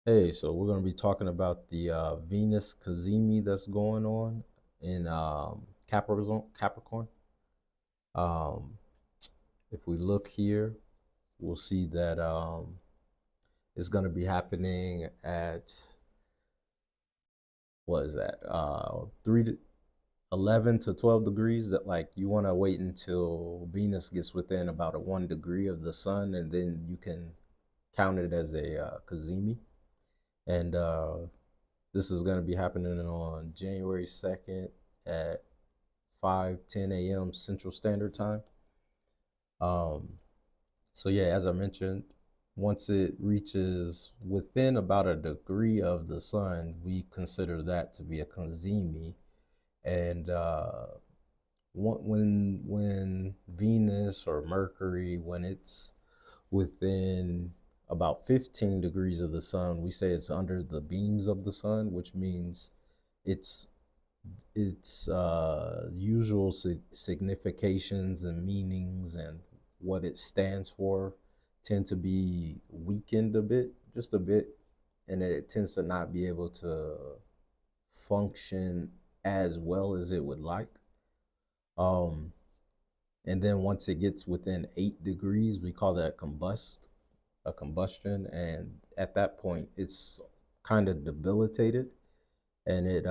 Hey, so we're going to be talking about the Venus-Cazimi that's going on in Capricorn. Um, if we look here, we'll see that it's going to be happening at, what is that, 11 to 12 degrees. That, like, you want to wait until Venus gets within about a 1 degree of the sun, and then you can count it as a Cazimi. And this is going to be happening on January 2nd at 5:10 a.m. Central Standard Time. Um, so, yeah, as I mentioned, once it reaches within about a degree of the sun, we consider that to be a Cazimi. And when Venus or Mercury, when it's within about 15 degrees of the sun, we say it's under the beams of the sun, which means its usual significations and meanings and what it stands for tend to be weakened a bit, just a bit, and it tends to not be able to function as well as it would like. Um, and then once it gets within 8 degrees, we call that a combustion, and at that point, it's kind of debilitated, and it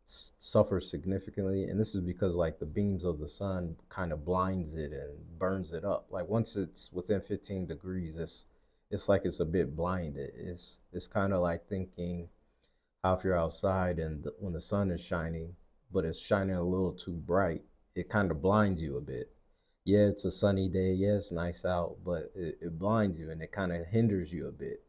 suffers significantly. And this is because, like, the beams of the sun kind of blinds it and burns it up. Like, once it's within 15 degrees, it's like it's a bit blinded. It's kind of like thinking how, if you're outside and when the sun is shining, but it's shining a little too bright, it kind of blinds you a bit. Yeah, it's a sunny day. Yeah, it's nice out, but it blinds you and it kind of hinders you a bit.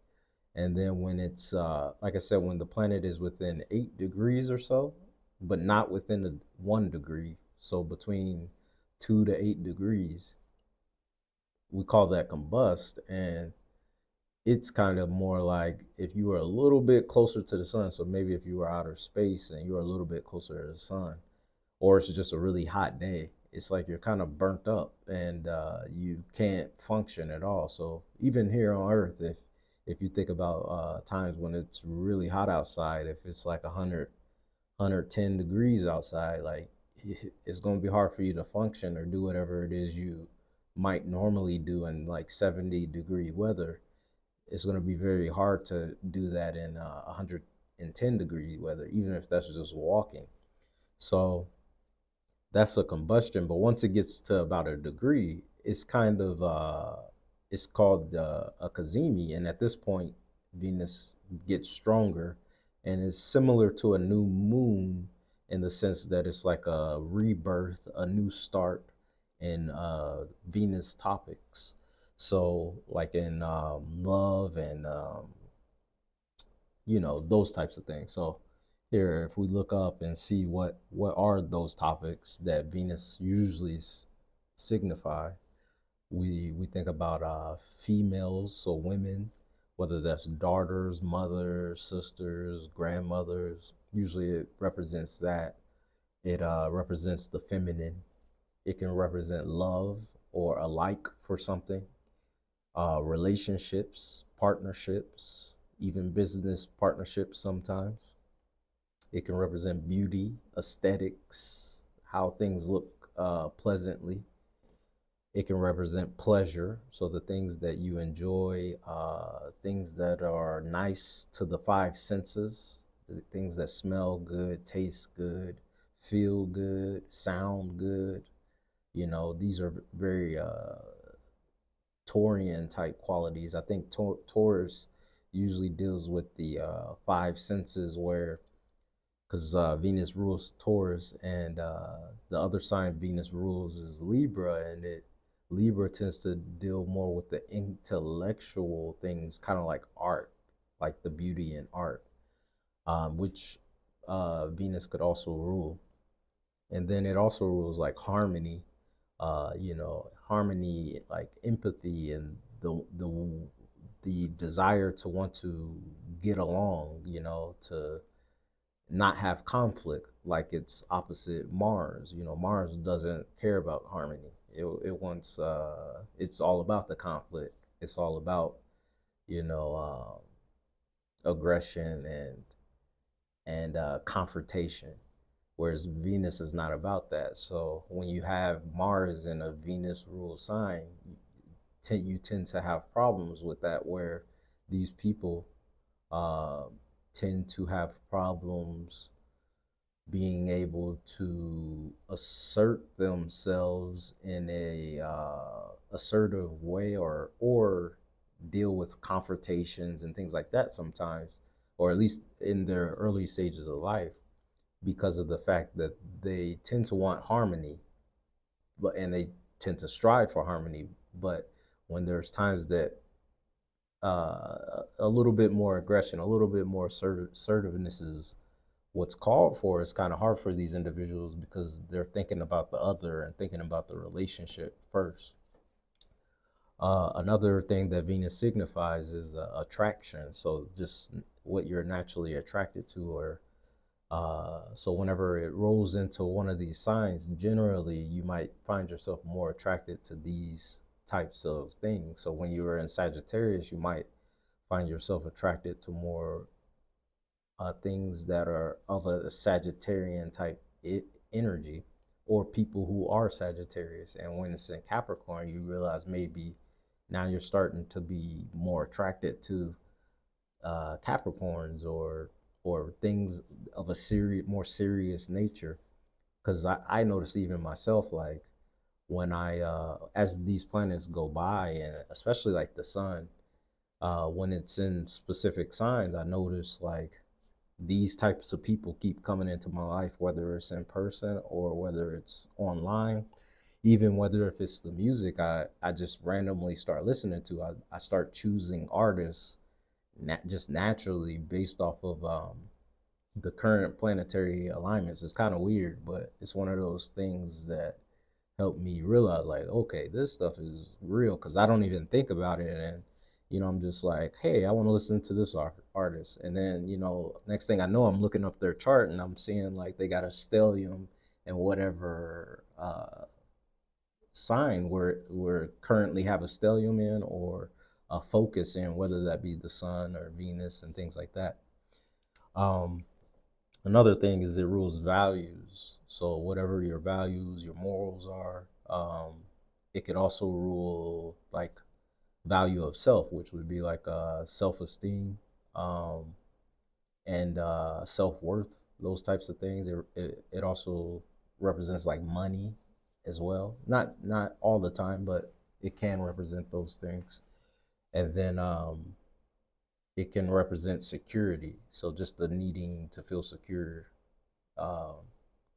And then when it's like I said, when the planet is within 8 degrees or so, but not within the 1 degree, so between 2 to 8 degrees, we call that combust. And it's kind of more like if you were a little bit closer to the sun. So maybe if you were outer space and you were a little bit closer to the sun, or it's just a really hot day, it's like you're kind of burnt up and you can't function at all. So even here on Earth, if you think about times when it's really hot outside, if it's like 110 degrees outside, like, it's going to be hard for you to function or do whatever it is you might normally do in like 70-degree weather. It's going to be very hard to do that in 110-degree weather, even if that's just walking. So that's a combustion. But once it gets to about a degree, it's kind of it's called a Cazimi, and at this point, Venus gets stronger, and it's similar to a new moon in the sense that it's like a rebirth, a new start in Venus topics. So, like in love and those types of things. So here, if we look up and see what are those topics that Venus usually signify, we think about females, so women, whether that's daughters, mothers, sisters, grandmothers. Usually it represents that. It represents the feminine. It can represent love or a like for something, relationships, partnerships, even business partnerships sometimes. It can represent beauty, aesthetics, how things look pleasantly. It can represent pleasure, so the things that you enjoy, things that are nice to the five senses, the things that smell good, taste good, feel good, sound good. These are very Taurian type qualities. I think Taurus usually deals with the five senses, where because Venus rules Taurus, and the other sign Venus rules is Libra, and it Libra tends to deal more with the intellectual things, kind of like art, like the beauty in art, which Venus could also rule. And then it also rules like harmony, harmony, like empathy, and the desire to want to get along, to not have conflict, like its opposite Mars. Mars doesn't care about harmony. It wants it's all about the conflict. It's all about, you know, aggression and confrontation, whereas Venus is not about that. So when you have Mars in a Venus ruled sign, you tend to have problems with that, where these people uh, tend to have problems being able to assert themselves in a assertive way, or deal with confrontations and things like that sometimes, or at least in their early stages of life, because of the fact that they tend to want harmony, and they tend to strive for harmony. But when there's times that a little bit more aggression, a little bit more assertiveness is what's called for, it's kind of hard for these individuals because they're thinking about the other and thinking about the relationship first. Another thing that Venus signifies is attraction. So just what you're naturally attracted to, or so whenever it rolls into one of these signs, generally you might find yourself more attracted to these types of things. So when you are in Sagittarius, you might find yourself attracted to more things that are of a Sagittarian type energy, or people who are Sagittarius. And when it's in Capricorn, you realize maybe now you're starting to be more attracted to Capricorns, or things of a more serious nature. Because I noticed even myself, like when I as these planets go by, and especially like the sun, when it's in specific signs, I notice like these types of people keep coming into my life, whether it's in person or whether it's online, even whether if it's the music I just randomly start listening to. I start choosing artists just naturally based off of the current planetary alignments. It's kind of weird, but it's one of those things that helped me realize, like, okay, this stuff is real, because I don't even think about it. And I'm just like, hey, I want to listen to this artist, and then next thing I know, I'm looking up their chart and I'm seeing like they got a stellium and whatever sign we're currently have a stellium in, or a focus in, whether that be the sun or Venus and things like that. um Another thing is it rules values. So whatever your values, your morals are, it could also rule like value of self, which would be like self-esteem, um, and self-worth, those types of things. It also represents like money as well. Not all the time, but it can represent those things. And then it can represent security. So just the needing to feel secure, um,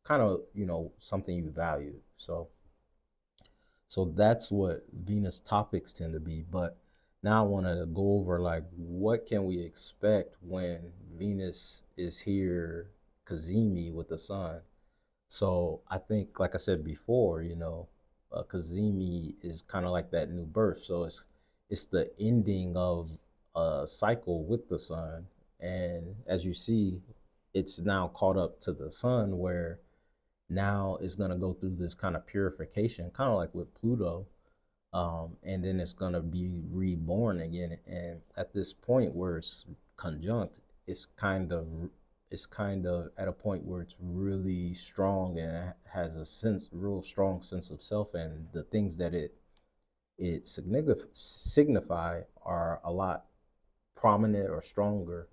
kind of something you value. So that's what Venus topics tend to be. But now I want to go over like what can we expect when Venus is here, Cazimi with the sun. So I think, like I said before, Cazimi is kind of like that new birth. So it's the ending of a cycle with the sun, and as you see, it's now caught up to the sun, where now it's going to go through this kind of purification, kind of like with Pluto, and then it's going to be reborn again. And at this point where it's conjunct, it's kind of at a point where it's really strong and has a real strong sense of self, and the things that it signify are a lot prominent or stronger.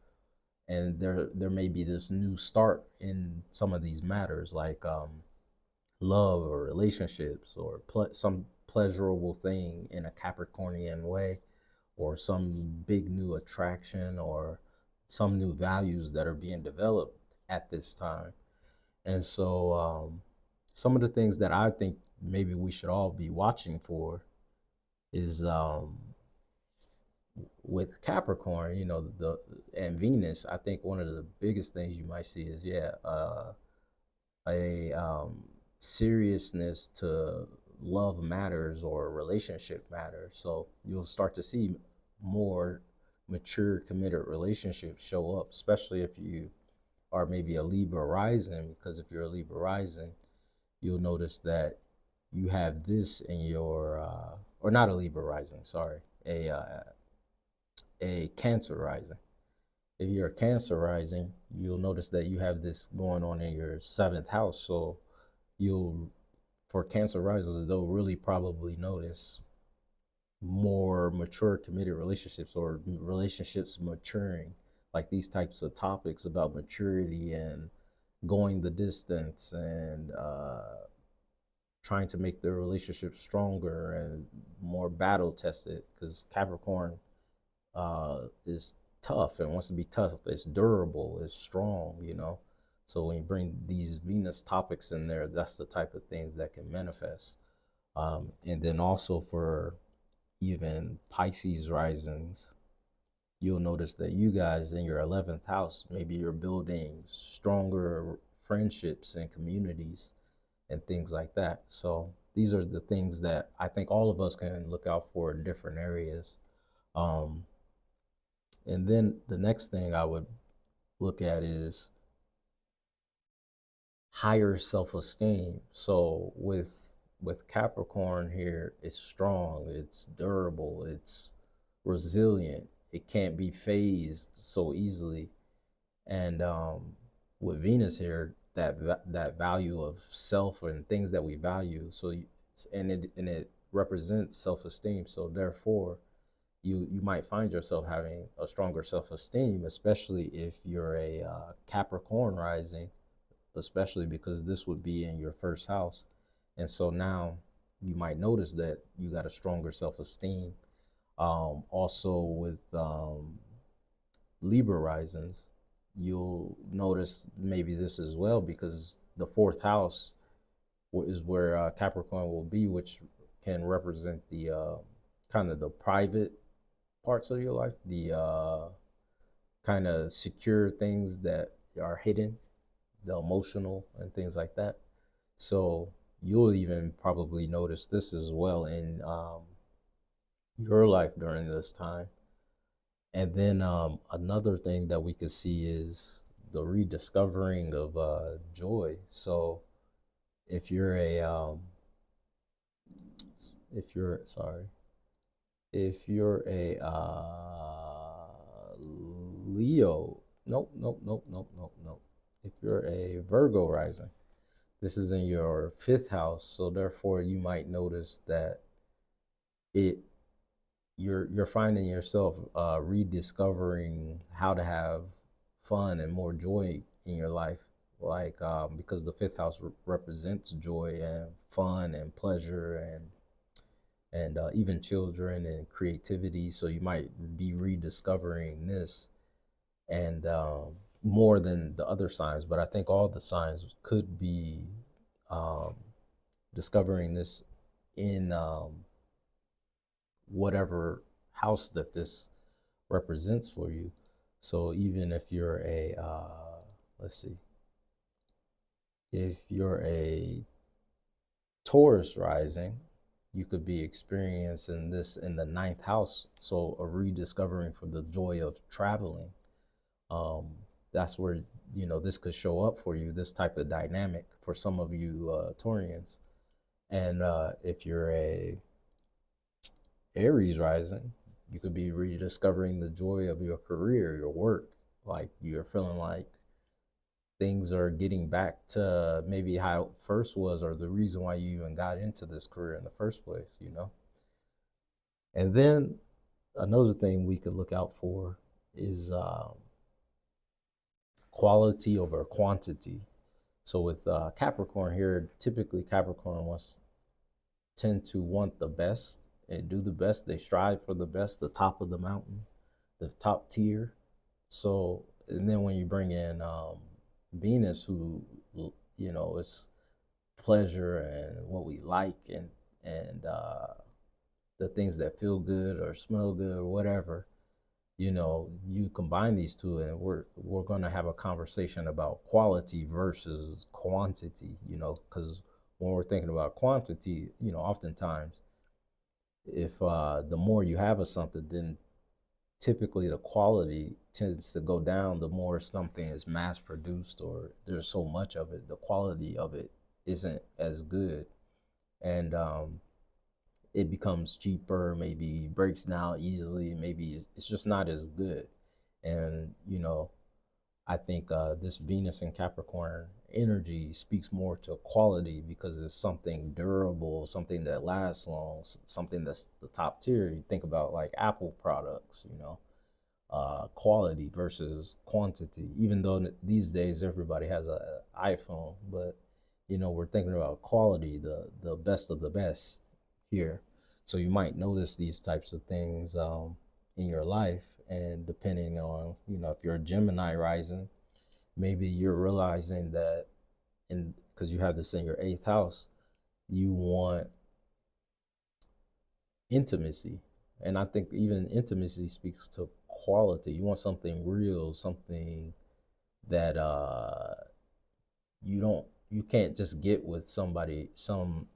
And there may be this new start in some of these matters, like love or relationships, or some pleasurable thing in a Capricornian way, or some big new attraction, or some new values that are being developed at this time. And so some of the things that I think maybe we should all be watching for is with Capricorn, the and Venus. I think one of the biggest things you might see is, a seriousness to love matters or relationship matters. So you'll start to see more mature, committed relationships show up, especially if you are maybe a Libra rising. Because if you're a Libra rising, you'll notice that you have this in your, or not a Libra rising, sorry, a Cancer rising. If you're a Cancer rising, you'll notice that you have this going on in your seventh house. So you'll, for Cancer risers, they'll really probably notice more mature committed relationships, or relationships maturing, like these types of topics about maturity and going the distance, and trying to make their relationship stronger and more battle tested, because Capricorn is tough and wants to be tough. It's durable, it's strong, you know. So when you bring these Venus topics in there, that's the type of things that can manifest. And then also for even Pisces risings, you'll notice that you guys in your 11th house, maybe you're building stronger friendships and communities and things like that. So these are the things that I think all of us can look out for in different areas. Um, and then the next thing I would look at is higher self-esteem. So with Capricorn here, it's strong, it's durable, it's resilient. It can't be phased so easily. And with Venus here, that value of self and things that we value. So and it represents self-esteem. So therefore, you might find yourself having a stronger self-esteem, especially if you're a Capricorn rising, especially because this would be in your first house. And so now you might notice that you got a stronger self-esteem. Also with Libra risings, you'll notice maybe this as well, because the fourth house is where Capricorn will be, which can represent the kind of the private parts of your life, the kind of secure things that are hidden, the emotional and things like that. So you'll even probably notice this as well in your life during this time. And then another thing that we could see is the rediscovering of joy. So if you're a if you're sorry if you're a Leo, nope. If you're a Virgo rising, this is in your fifth house, so therefore you might notice that it you're finding yourself rediscovering how to have fun and more joy in your life, like because the fifth house represents joy and fun and pleasure and even children and creativity. So you might be rediscovering this, and more than the other signs, but I think all the signs could be um, discovering this in whatever house that this represents for you. So even if you're a, let's see, if you're a Taurus rising, you could be experiencing this in the ninth house. So a rediscovering for the joy of traveling. Um, that's where, you know, this could show up for you, this type of dynamic for some of you Taurians. And if you're a Aries rising, you could be rediscovering the joy of your career, your work. Like you're feeling like things are getting back to maybe how it first was, or the reason why you even got into this career in the first place, you know? And then another thing we could look out for is quality over quantity. So with Capricorn here, typically Capricorn wants tend to want the best and do the best. They strive for the best, the top of the mountain, the top tier. So, and then when you bring in Venus, who, you know, is pleasure and what we like, and the things that feel good or smell good or whatever, you know, you combine these two, and we're going to have a conversation about quality versus quantity, you know, because when we're thinking about quantity, you know, oftentimes if the more you have of something, then typically the quality tends to go down. The more something is mass produced or there's so much of it, the quality of it isn't as good, and it becomes cheaper, maybe breaks down easily, maybe it's just not as good. And, you know, I think this Venus and Capricorn energy speaks more to quality because it's something durable, something that lasts long, something that's the top tier. You think about like Apple products, you know, quality versus quantity. Even though these days everybody has an iPhone, but you know we're thinking about quality, the best of the best here. So you might notice these types of things in your life, and depending on, you know, if you're a Gemini rising, maybe you're realizing that, in because you have this in your eighth house, you want intimacy. And I think even intimacy speaks to quality. You want something real, something that you can't just get with somebody, some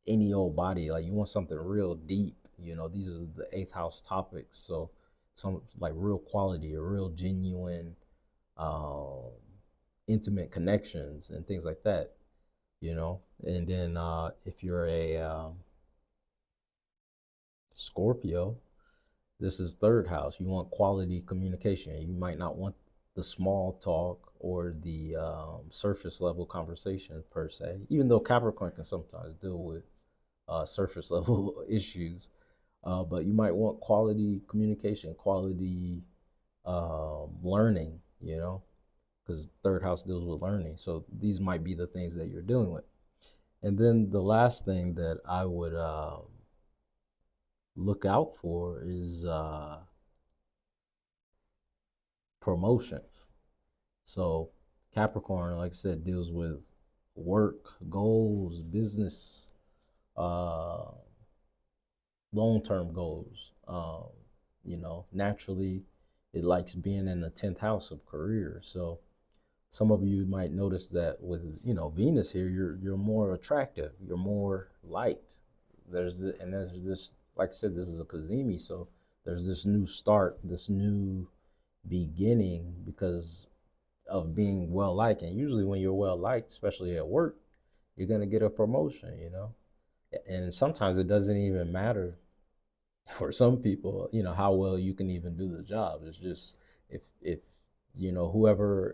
any old body. Like you want something real deep. You know, these are the eighth house topics. So some like real quality, a real genuine um intimate connections and things like that, you know. And then if you're a Scorpio, this is third house. You want quality communication. You might not want the small talk or the surface level conversation per se, even though Capricorn can sometimes deal with surface level issues. But you might want quality communication, quality learning, you know, because third house deals with learning. So these might be the things that you're dealing with. And then the last thing that I would look out for is promotions. So Capricorn, like I said, deals with work, goals, business, uh, long-term goals. You know, naturally, it likes being in the 10th house of career. So some of you might notice that with, you know, Venus here, you're more attractive, you're more liked. There's this, like I said, this is a Cazimi, so there's this new start, this new beginning because of being well liked. And usually when you're well liked, especially at work, you're gonna get a promotion, you know. And sometimes it doesn't even matter for some people, you know, how well you can even do the job. It's just if you know, whoever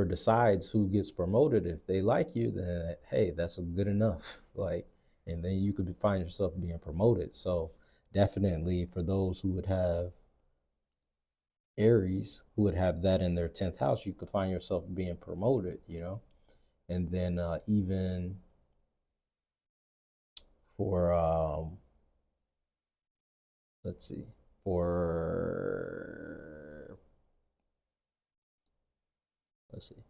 decides who gets promoted, if they like you, then hey, that's good enough. Like, and then you could find yourself being promoted. So definitely for those who would have Aries, who would have that in their 10th house, you could find yourself being promoted, you know. And then even for let's see, for let's see,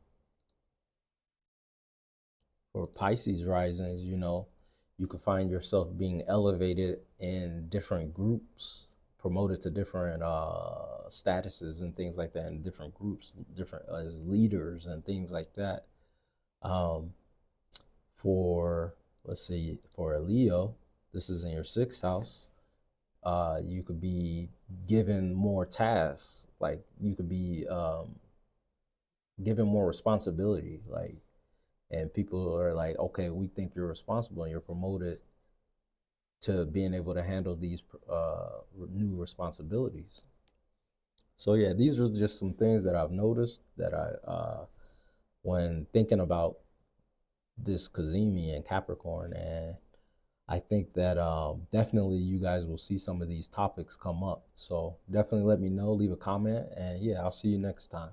for Pisces risings, you know, you could find yourself being elevated in different groups, promoted to different statuses and things like that in different groups, different as leaders and things like that. Um, for let's see, for a Leo, this is in your sixth house. You could be given more tasks, like you could be given more responsibility, like, and people are like, okay, we think you're responsible, and you're promoted to being able to handle these new responsibilities. So yeah, these are just some things that I've noticed that when thinking about this Cazimi and Capricorn, and I think that definitely you guys will see some of these topics come up. So definitely let me know, leave a comment, and yeah, I'll see you next time.